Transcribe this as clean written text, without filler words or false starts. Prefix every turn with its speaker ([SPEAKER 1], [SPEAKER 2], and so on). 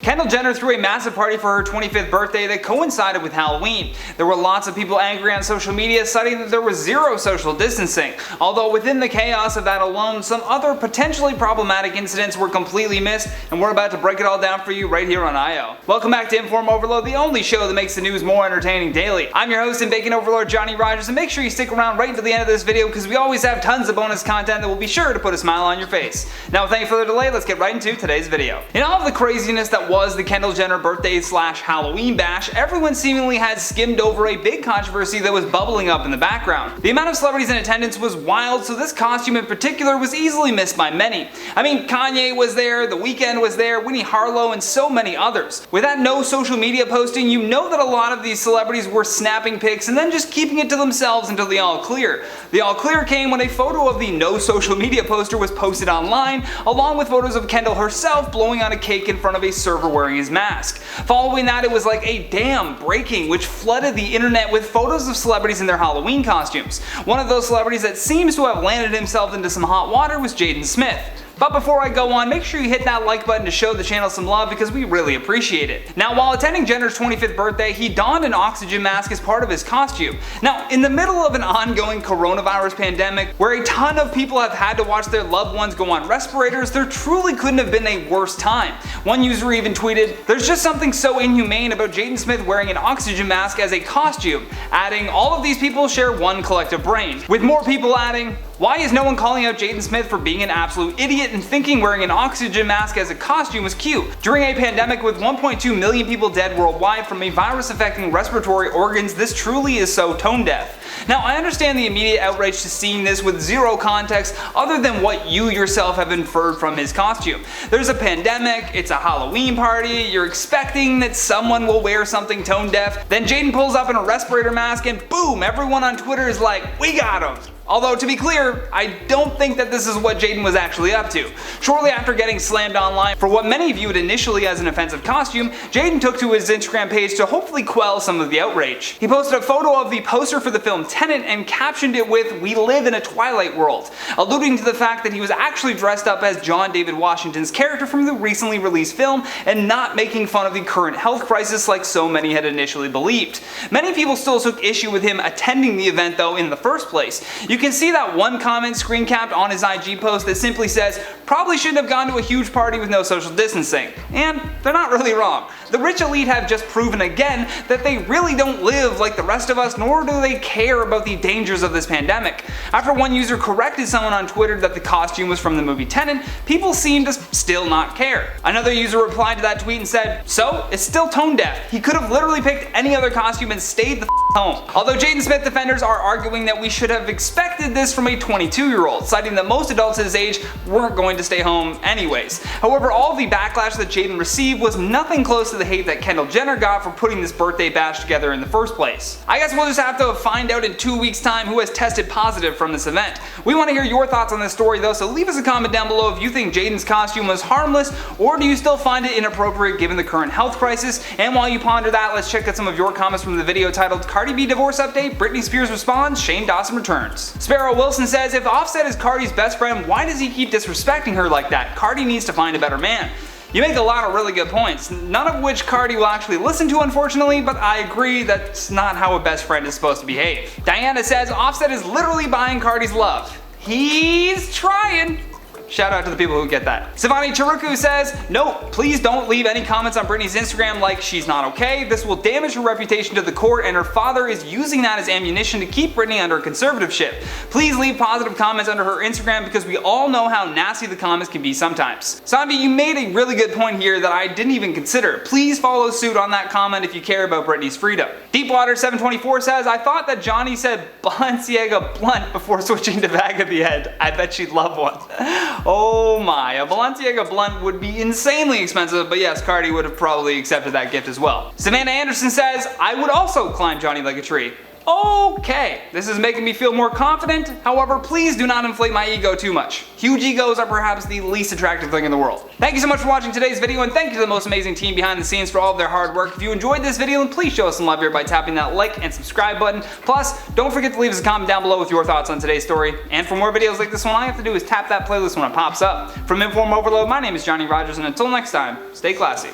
[SPEAKER 1] Kendall Jenner threw a massive party for her 25th birthday that coincided with Halloween. There were lots of people angry on social media, citing that there was zero social distancing. Although within the chaos of that alone, some other potentially problematic incidents were completely missed, and we're about to break it all down for you right here on IO. Welcome back to InformOverload, the only show that makes the news more entertaining daily. I'm your host and bacon overlord Johnny Rogers, and make sure you stick around right until the end of this video because we always have tons of bonus content that will be sure to put a smile on your face. Now without any further delay, let's get right into today's video. In all of the craziness that was the Kendall Jenner birthday / Halloween bash, everyone seemingly had skimmed over a big controversy that was bubbling up in the background. The amount of celebrities in attendance was wild, so this costume in particular was easily missed by many. I mean, Kanye was there, The Weeknd was there, Winnie Harlow, and so many others. With that no social media posting, you know that a lot of these celebrities were snapping pics and then just keeping it to themselves until the all clear. The all clear came when a photo of the no social media poster was posted online, along with photos of Kendall herself blowing on a cake in front of a server wearing his mask. Following that, it was like a dam breaking, which flooded the internet with photos of celebrities in their Halloween costumes. One of those celebrities that seems to have landed himself into some hot water was Jaden Smith. But before I go on, make sure you hit that like button to show the channel some love because we really appreciate it. Now, while attending Jenner's 25th birthday, he donned an oxygen mask as part of his costume. Now, in the middle of an ongoing coronavirus pandemic, where a ton of people have had to watch their loved ones go on respirators, there truly couldn't have been a worse time. One user even tweeted, "There's just something so inhumane about Jaden Smith wearing an oxygen mask as a costume," adding, "All of these people share one collective brain," with more people adding, "Why is no one calling out Jaden Smith for being an absolute idiot and thinking wearing an oxygen mask as a costume was cute? During a pandemic with 1.2 million people dead worldwide from a virus affecting respiratory organs, this truly is so tone deaf." Now, I understand the immediate outrage to seeing this with zero context other than what you yourself have inferred from his costume. There's a pandemic, it's a Halloween party, you're expecting that someone will wear something tone deaf, then Jaden pulls up in a respirator mask and boom, everyone on Twitter is like, "We got him." Although, to be clear, I don't think that this is what Jaden was actually up to. Shortly after getting slammed online for what many viewed initially as an offensive costume, Jaden took to his Instagram page to hopefully quell some of the outrage. He posted a photo of the poster for the film Tenet and captioned it with, "We live in a Twilight world," alluding to the fact that he was actually dressed up as John David Washington's character from the recently released film and not making fun of the current health crisis like so many had initially believed. Many people still took issue with him attending the event though in the first place. You can see that one comment screen capped on his IG post that simply says, "Probably shouldn't have gone to a huge party with no social distancing." And they're not really wrong. The rich elite have just proven again that they really don't live like the rest of us, nor do they care about the dangers of this pandemic. After one user corrected someone on Twitter that the costume was from the movie Tenet, people seem to still not care. Another user replied to that tweet and said, "So, it's still tone deaf. He could have literally picked any other costume and stayed the home." Although Jaden Smith defenders are arguing that we should have expected this from a 22-year-old, citing that most adults his age weren't going to stay home anyways. However, all the backlash that Jaden received was nothing close to the hate that Kendall Jenner got for putting this birthday bash together in the first place. I guess we'll just have to find out in 2 weeks' time who has tested positive from this event. We want to hear your thoughts on this story though, so leave us a comment down below if you think Jaden's costume was harmless, or do you still find it inappropriate given the current health crisis? And while you ponder that, let's check out some of your comments from the video titled "Cardi B Divorce Update, Britney Spears Responds, Shane Dawson Returns." Sparrow Wilson says, "If Offset is Cardi's best friend, why does he keep disrespecting her like that? Cardi needs to find a better man." You make a lot of really good points, none of which Cardi will actually listen to unfortunately, but I agree that's not how a best friend is supposed to behave. Diana says, "Offset is literally buying Cardi's love. He's trying." Shout out to the people who get that. Savani Charuku says, "Nope, please don't leave any comments on Britney's Instagram like she's not okay. This will damage her reputation to the court and her father is using that as ammunition to keep Britney under conservatorship. Please leave positive comments under her Instagram because we all know how nasty the comments can be sometimes." Sandy, you made a really good point here that I didn't even consider. Please follow suit on that comment if you care about Britney's freedom. Deepwater724 says, "I thought that Johnny said Balenciaga blunt before switching to bag at the end. I bet she'd love one." Oh my, a Balenciaga blunt would be insanely expensive, but yes, Cardi would have probably accepted that gift as well. Savannah Anderson says, "I would also climb Johnny like a tree." Okay, this is making me feel more confident. However, please do not inflate my ego too much. Huge egos are perhaps the least attractive thing in the world. Thank you so much for watching today's video, and thank you to the most amazing team behind the scenes for all of their hard work. If you enjoyed this video, then please show us some love here by tapping that like and subscribe button. Plus, don't forget to leave us a comment down below with your thoughts on today's story. And for more videos like this one, all you have to do is tap that playlist when it pops up. From InformOverload, my name is Johnny Rogers, and until next time, stay classy.